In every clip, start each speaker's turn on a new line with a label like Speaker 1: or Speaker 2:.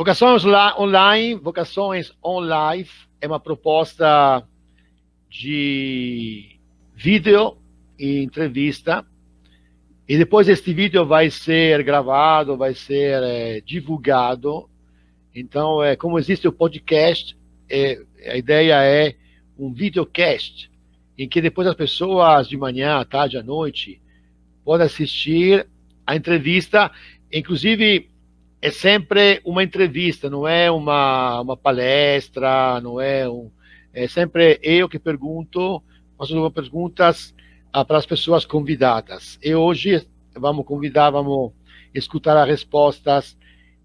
Speaker 1: Vocações Online é uma proposta de vídeo e entrevista. E depois este vídeo vai ser gravado, vai ser divulgado. Então, como existe o podcast, a ideia é um videocast, em que depois as pessoas de manhã, à tarde, à noite, podem assistir a entrevista. Inclusive, é sempre uma entrevista, não é uma palestra, não é é sempre eu que pergunto, faço perguntas para as pessoas convidadas. E hoje vamos escutar as respostas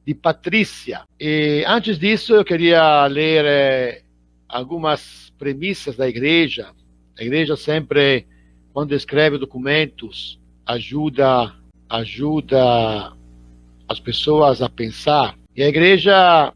Speaker 1: de Patrícia. E antes disso, eu queria ler algumas premissas da igreja. A igreja sempre, quando escreve documentos, ajuda as pessoas a pensar. E a igreja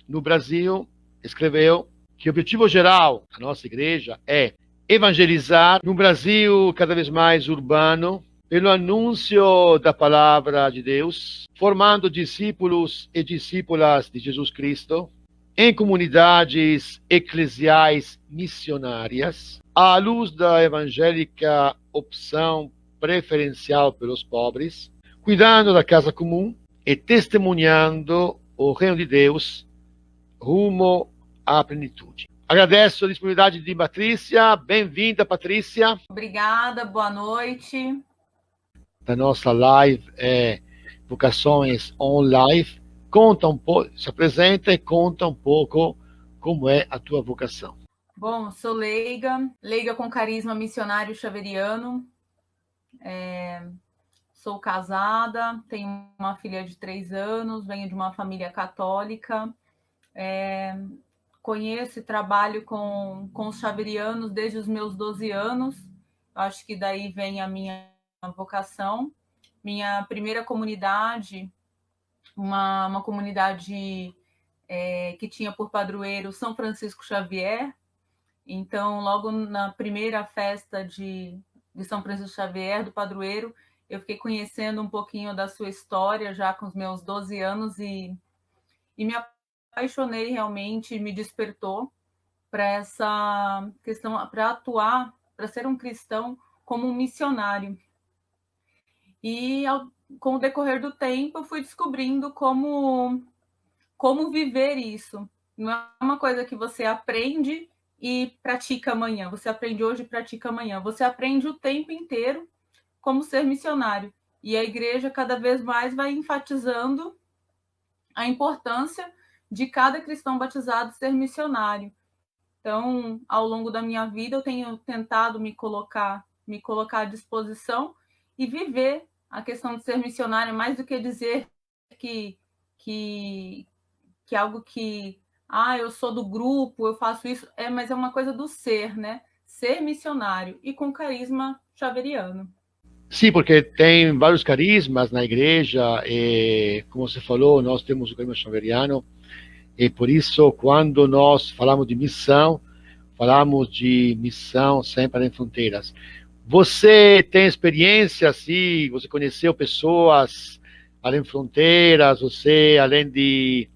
Speaker 1: no Brasil escreveu que o objetivo geral da nossa igreja é evangelizar no Brasil cada vez mais urbano, pelo anúncio da palavra de Deus, formando discípulos e discípulas de Jesus Cristo em comunidades eclesiais missionárias, à luz da evangélica opção preferencial pelos pobres, cuidando da casa comum e testemunhando o reino de Deus rumo à plenitude. Agradeço a disponibilidade de Patrícia. Bem-vinda, Patrícia.
Speaker 2: Obrigada, boa noite.
Speaker 1: Da nossa live Vocações Online. Conta um pouco, se apresenta e conta um pouco como é a tua vocação.
Speaker 2: Bom, sou leiga com carisma missionário xaveriano. Sou casada, tenho uma filha de 3 anos, venho de uma família católica. Conheço e trabalho com os xaverianos desde os meus 12 anos. Acho que daí vem a minha vocação. Minha primeira comunidade, uma comunidade que tinha por padroeiro São Francisco Xavier. Então, logo na primeira festa de São Francisco Xavier, do padroeiro, eu fiquei conhecendo um pouquinho da sua história já com os meus 12 anos e me apaixonei realmente, me despertou para essa questão, para atuar, para ser um cristão como um missionário. E com o decorrer do tempo, eu fui descobrindo como viver isso. Não é uma coisa que você aprende e pratica amanhã. Você aprende hoje e pratica amanhã. Você aprende o tempo inteiro como ser missionário. E a igreja cada vez mais vai enfatizando a importância de cada cristão batizado ser missionário. Então, ao longo da minha vida, eu tenho tentado me colocar à disposição e viver a questão de ser missionário, mais do que dizer que algo que eu sou do grupo, eu faço isso, mas é uma coisa do ser, né? Ser missionário e com carisma xaveriano.
Speaker 1: Sim, porque tem vários carismas na igreja e, como você falou, nós temos o carisma xaveriano e por isso, quando nós falamos de missão sempre além fronteiras. Você tem experiência, assim, você conheceu pessoas além fronteiras, você, além de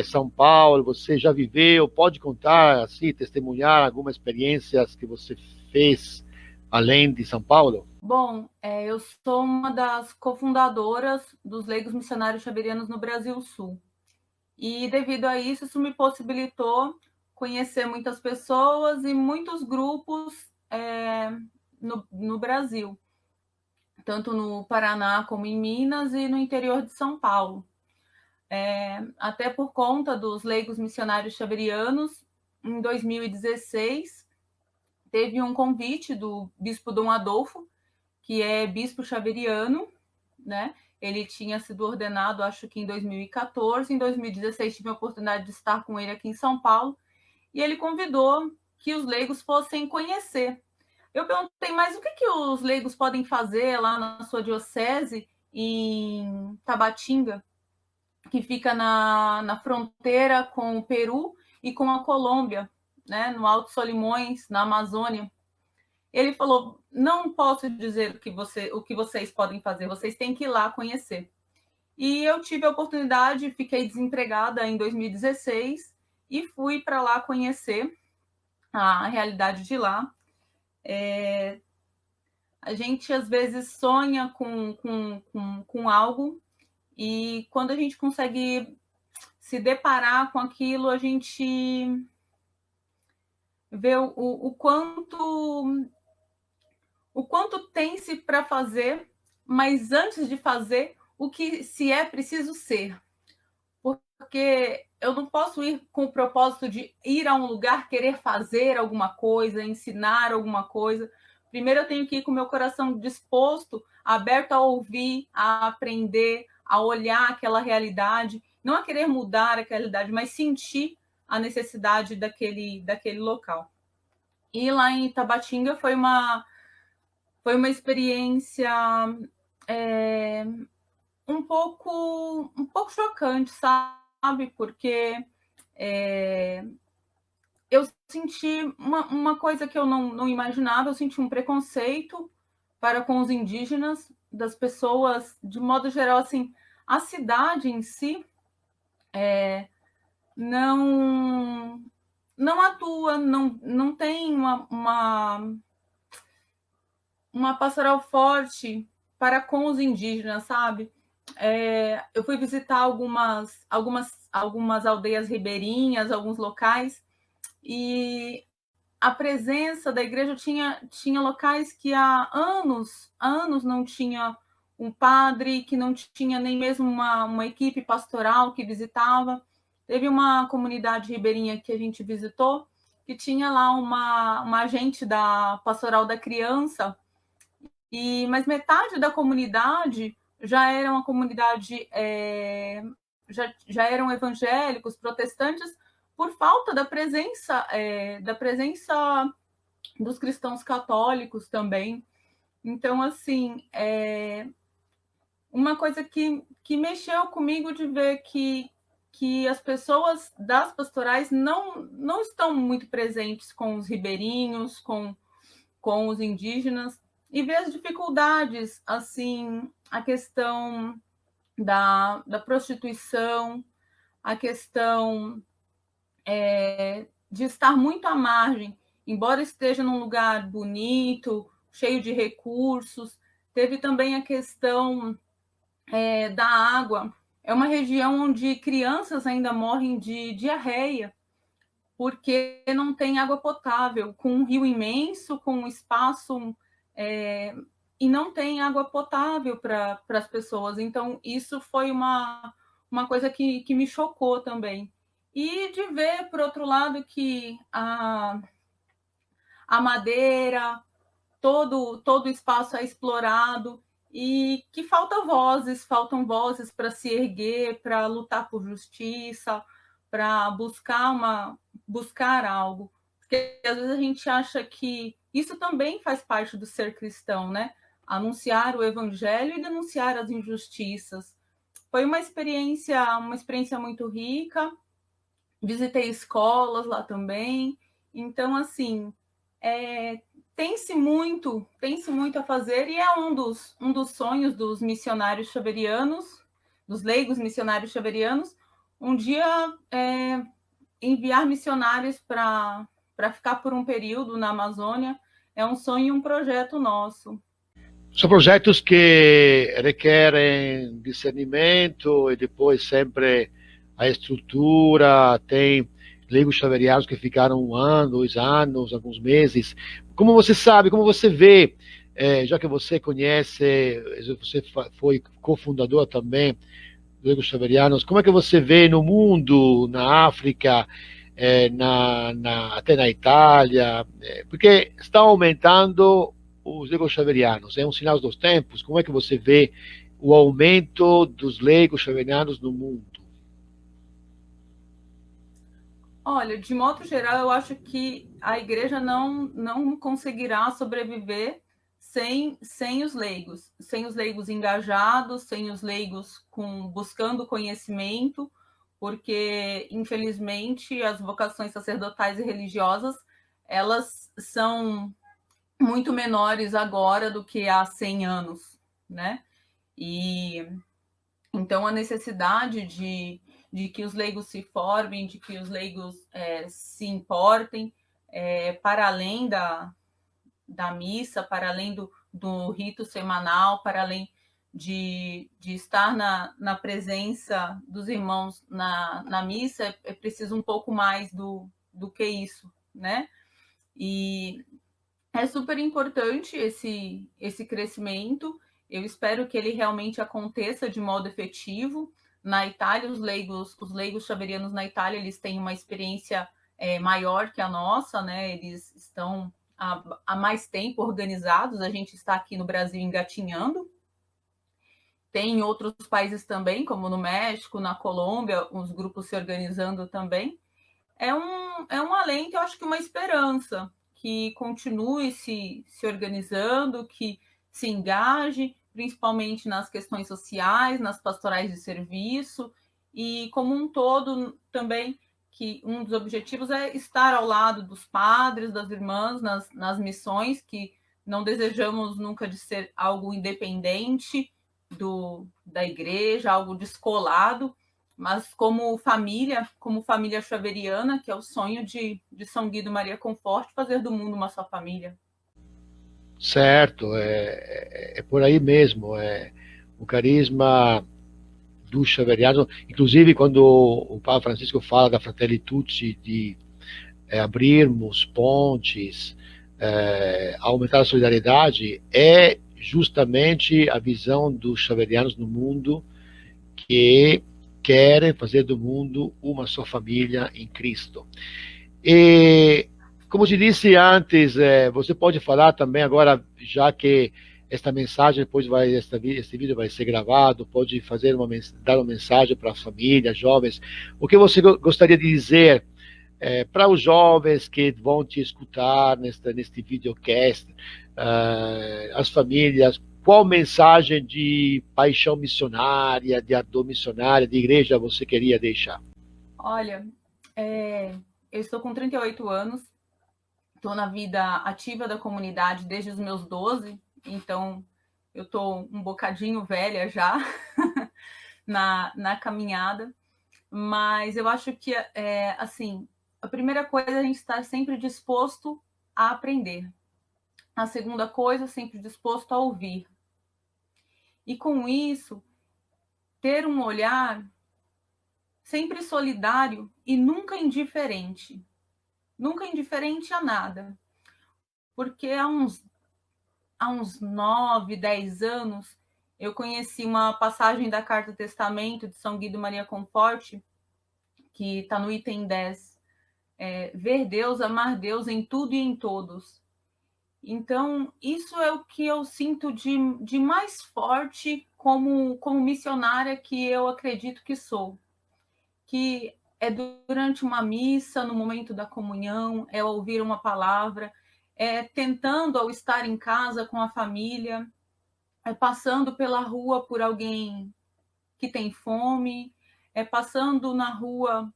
Speaker 1: São Paulo, você já viveu, pode contar, assim, testemunhar algumas experiências que você fez além de São Paulo?
Speaker 2: Bom, eu sou uma das cofundadoras dos Leigos Missionários Xaverianos no Brasil Sul. E devido a isso, isso me possibilitou conhecer muitas pessoas e muitos grupos no Brasil, tanto no Paraná como em Minas e no interior de São Paulo. Até por conta dos Leigos Missionários Xaverianos, em 2016, teve um convite do bispo Dom Adolfo, que é bispo xaveriano, né? Ele tinha sido ordenado, acho que em 2014. Em 2016, tive a oportunidade de estar com ele aqui em São Paulo. E ele convidou que os leigos fossem conhecer. Eu perguntei, mas o que os leigos podem fazer lá na sua diocese, em Tabatinga, que fica na fronteira com o Peru e com a Colômbia, né? No Alto Solimões, na Amazônia. Ele falou, não posso dizer o que vocês podem fazer, vocês têm que ir lá conhecer. E eu tive a oportunidade, fiquei desempregada em 2016 e fui para lá conhecer a realidade de lá. A gente, às vezes, sonha com algo e quando a gente consegue se deparar com aquilo, a gente vê o quanto tem-se para fazer, mas antes de fazer, o que se é preciso ser. Porque eu não posso ir com o propósito de ir a um lugar, querer fazer alguma coisa, ensinar alguma coisa. Primeiro eu tenho que ir com o meu coração disposto, aberto a ouvir, a aprender, a olhar aquela realidade, não a querer mudar aquela realidade, mas sentir a necessidade daquele local. E lá em Tabatinga foi uma experiência um pouco chocante, sabe? Porque eu senti uma coisa que eu não imaginava, eu senti um preconceito para com os indígenas, das pessoas, de modo geral, assim, a cidade em si não atua, não tem uma pastoral forte para com os indígenas, sabe? Eu fui visitar algumas aldeias ribeirinhas, alguns locais, e a presença da igreja tinha locais que há anos não tinha um padre, que não tinha nem mesmo uma equipe pastoral que visitava. Teve uma comunidade ribeirinha que a gente visitou, que tinha lá uma agente da pastoral da criança, mas metade da comunidade já era uma comunidade, já eram evangélicos, protestantes, por falta da presença dos cristãos católicos também. Então, assim, uma coisa que mexeu comigo de ver que as pessoas das pastorais não estão muito presentes com os ribeirinhos, com os indígenas, e ver as dificuldades, assim, a questão da prostituição, a questão de estar muito à margem, embora esteja num lugar bonito, cheio de recursos. Teve também a questão da água. É uma região onde crianças ainda morrem de diarreia, porque não tem água potável, com um rio imenso, com um espaço, e não tem água potável para as pessoas. Então, isso foi uma coisa que me chocou também. E de ver, por outro lado, que a madeira, todo o espaço é explorado e que faltam vozes para se erguer, para lutar por justiça, para buscar algo. Porque às vezes a gente acha que isso também faz parte do ser cristão, né? Anunciar o evangelho e denunciar as injustiças. Foi uma experiência muito rica. Visitei escolas lá também. Então, assim, tem-se muito a fazer, e é um dos sonhos dos missionários xaverianos, dos leigos missionários xaverianos, um dia enviar missionários para ficar por um período na Amazônia. É um sonho e um projeto nosso.
Speaker 1: São projetos que requerem discernimento e depois sempre a estrutura, tem leigos xaverianos que ficaram 1 ano, 2 anos, alguns meses. Como você sabe, como você vê, já que você conhece, você foi cofundador também dos leigos xaverianos, como é que você vê no mundo, na África, até na Itália, porque está aumentando os leigos xaverianos, é um sinal dos tempos. Como é que você vê o aumento dos leigos xaverianos no mundo?
Speaker 2: Olha, de modo geral, eu acho que a igreja não conseguirá sobreviver sem os leigos engajados, sem os leigos buscando conhecimento, porque, infelizmente, as vocações sacerdotais e religiosas, elas são muito menores agora do que há 100 anos, né? E Então, a necessidade de que os leigos se formem, de que os leigos se importem, para além da missa, para além do rito semanal, para além de estar na presença dos irmãos na missa, é preciso um pouco mais do que isso, né? E é super importante esse crescimento. Eu espero que ele realmente aconteça de modo efetivo. Na Itália, os leigos xaverianos na Itália, eles têm uma experiência maior que a nossa, né? Eles estão há mais tempo organizados. A gente está aqui no Brasil engatinhando. Tem em outros países também, como no México, na Colômbia, os grupos se organizando também. É um alento, eu acho que uma esperança, que continue se organizando, que se engaje, principalmente nas questões sociais, nas pastorais de serviço, e como um todo também, que um dos objetivos é estar ao lado dos padres, das irmãs, nas missões, que não desejamos nunca de ser algo independente da igreja, algo descolado, mas como família xaveriana, que é o sonho de São Guido Maria Conforte, fazer do mundo uma só família.
Speaker 1: Certo, é por aí mesmo. O carisma do xaveriano, inclusive quando o Papa Francisco fala da Fratelli Tutti, de abrirmos pontes, aumentar a solidariedade, é justamente a visão dos xaverianos no mundo, que querem fazer do mundo uma só família em Cristo. E, como te disse antes, você pode falar também agora, já que esta mensagem depois este vídeo vai ser gravado, pode dar uma mensagem para a família, jovens. O que você gostaria de dizer para os jovens que vão te escutar neste videocast, as famílias? Qual mensagem de paixão missionária, de ardor missionária, de igreja você queria deixar?
Speaker 2: Olha, eu estou com 38 anos, estou na vida ativa da comunidade desde os meus 12, então eu estou um bocadinho velha já na caminhada, mas eu acho que, assim, a primeira coisa é a gente estar sempre disposto a aprender. A segunda coisa, sempre disposto a ouvir. E com isso, ter um olhar sempre solidário e nunca indiferente. Nunca indiferente a nada. Porque há uns 9, 10 anos, eu conheci uma passagem da Carta Testamento de São Guido Maria Conforte, que está no item 10. Ver Deus, amar Deus em tudo e em todos. Então, isso é o que eu sinto de mais forte como missionária que eu acredito que sou. Que é durante uma missa, no momento da comunhão, é ouvir uma palavra, é tentando, ao estar em casa com a família, é passando pela rua por alguém que tem fome, é passando na rua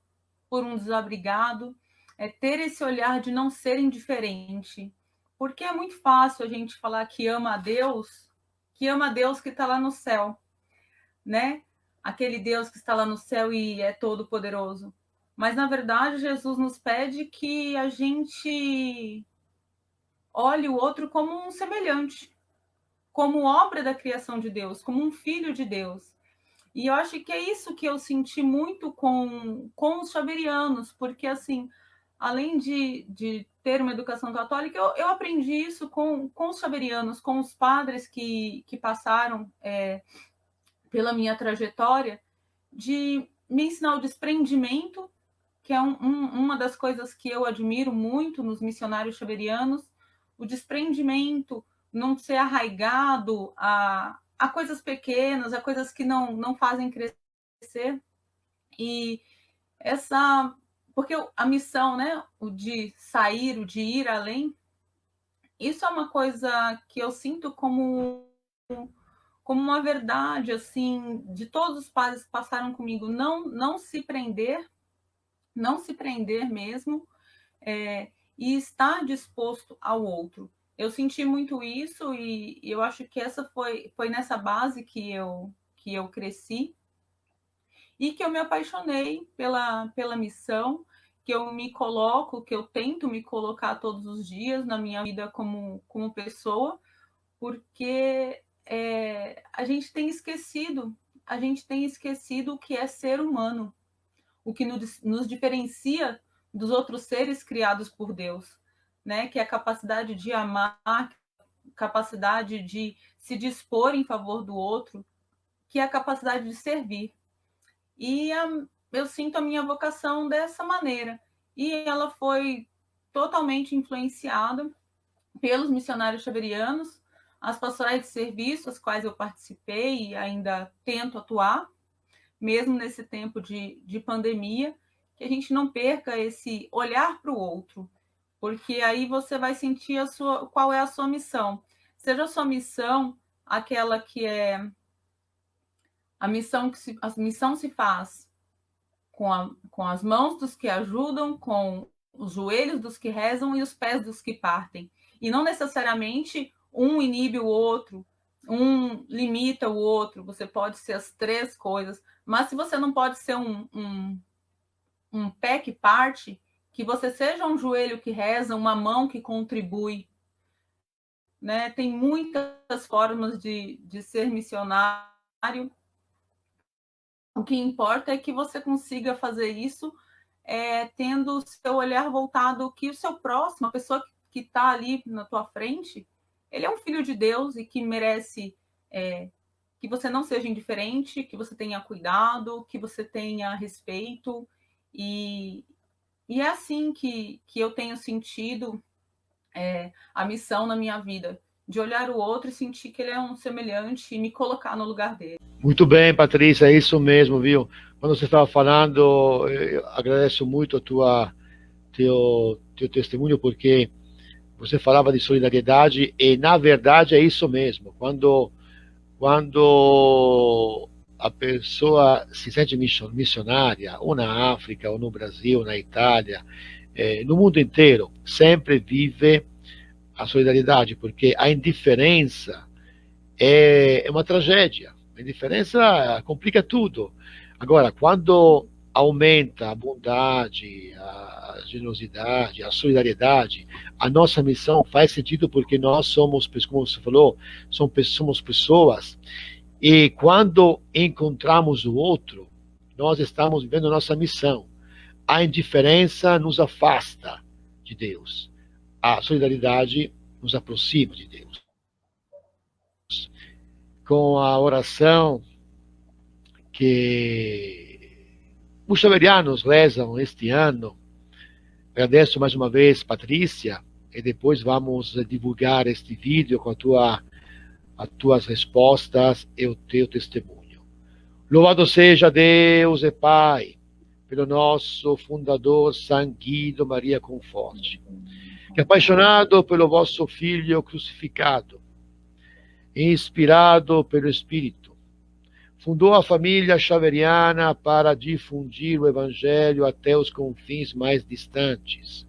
Speaker 2: por um desabrigado, é ter esse olhar de não ser indiferente. Porque é muito fácil a gente falar que ama a Deus que está lá no céu, né? Aquele Deus que está lá no céu e é todo poderoso. Mas, na verdade, Jesus nos pede que a gente olhe o outro como um semelhante, como obra da criação de Deus, como um filho de Deus. E eu acho que é isso que eu senti muito com os xaverianos, porque, assim, além de ter uma educação católica, eu aprendi isso com os xaverianos, com os padres que passaram pela minha trajetória, de me ensinar o desprendimento, que é uma das coisas que eu admiro muito nos missionários xaverianos, o desprendimento, não ser arraigado a coisas pequenas, a coisas que não fazem crescer. E porque a missão, né, o de sair, o de ir além, isso é uma coisa que eu sinto como uma verdade, assim, de todos os padres que passaram comigo, não se prender mesmo, e estar disposto ao outro. Eu senti muito isso e eu acho que essa foi nessa base que eu cresci, e que eu me apaixonei pela missão, que eu me coloco, que eu tento me colocar todos os dias na minha vida como pessoa, porque a gente tem esquecido o que é ser humano, o que nos diferencia dos outros seres criados por Deus, né? Que é a capacidade de amar, capacidade de se dispor em favor do outro, que é a capacidade de servir. E eu sinto a minha vocação dessa maneira. E ela foi totalmente influenciada pelos missionários xaverianos, as pastorais de serviço, as quais eu participei e ainda tento atuar, mesmo nesse tempo de pandemia, que a gente não perca esse olhar para o outro, porque aí você vai sentir qual é a sua missão. Seja a sua missão aquela que é a missão se faz com as mãos dos que ajudam, com os joelhos dos que rezam e os pés dos que partem. E não necessariamente um inibe o outro, um limita o outro. Você pode ser as três coisas, mas se você não pode ser um pé que parte, que você seja um joelho que reza, uma mão que contribui. Né? Tem muitas formas de ser missionário. O que importa é que você consiga fazer isso tendo o seu olhar voltado que o seu próximo, a pessoa que está ali na tua frente, ele é um filho de Deus e que merece que você não seja indiferente, que você tenha cuidado, que você tenha respeito. E é assim que eu tenho sentido a missão na minha vida, de olhar o outro e sentir que ele é um semelhante e me colocar no lugar dele.
Speaker 1: Muito bem, Patrícia, é isso mesmo, viu? Quando você estava falando, eu agradeço muito teu testemunho, porque você falava de solidariedade e, na verdade, é isso mesmo. Quando a pessoa se sente missionária, ou na África, ou no Brasil, na Itália, no mundo inteiro, sempre vive a solidariedade, porque a indiferença é uma tragédia. A indiferença complica tudo. Agora, quando aumenta a bondade, a generosidade, a solidariedade, a nossa missão faz sentido, porque nós somos, como você falou, somos pessoas, e quando encontramos o outro, nós estamos vivendo a nossa missão. A indiferença nos afasta de Deus. A solidariedade nos aproxima de Deus. Com a oração que os xaverianos rezam este ano, agradeço mais uma vez, Patrícia, e depois vamos divulgar este vídeo com as tuas respostas e o teu testemunho. Louvado seja Deus e Pai, pelo nosso fundador San Guido Maria Conforte, que, apaixonado pelo vosso Filho crucificado, inspirado pelo Espírito, fundou a família xaveriana para difundir o Evangelho até os confins mais distantes,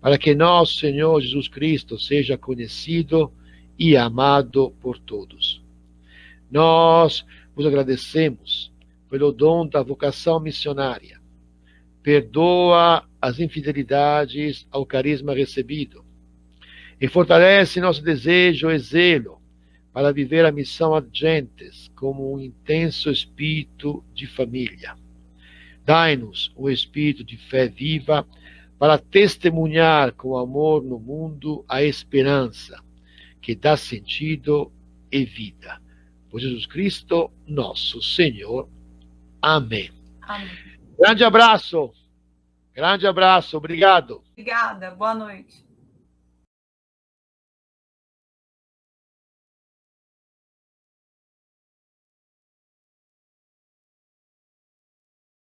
Speaker 1: para que nosso Senhor Jesus Cristo seja conhecido e amado por todos. Nós vos agradecemos pelo dom da vocação missionária. Perdoa as infidelidades ao carisma recebido e fortalece nosso desejo e zelo para viver a missão ardentes como um intenso espírito de família. Dai-nos um espírito de fé viva para testemunhar com amor no mundo a esperança que dá sentido e vida. Por Jesus Cristo, nosso Senhor. Amém.
Speaker 2: Amém.
Speaker 1: Grande abraço. Obrigado.
Speaker 2: Obrigada, boa noite.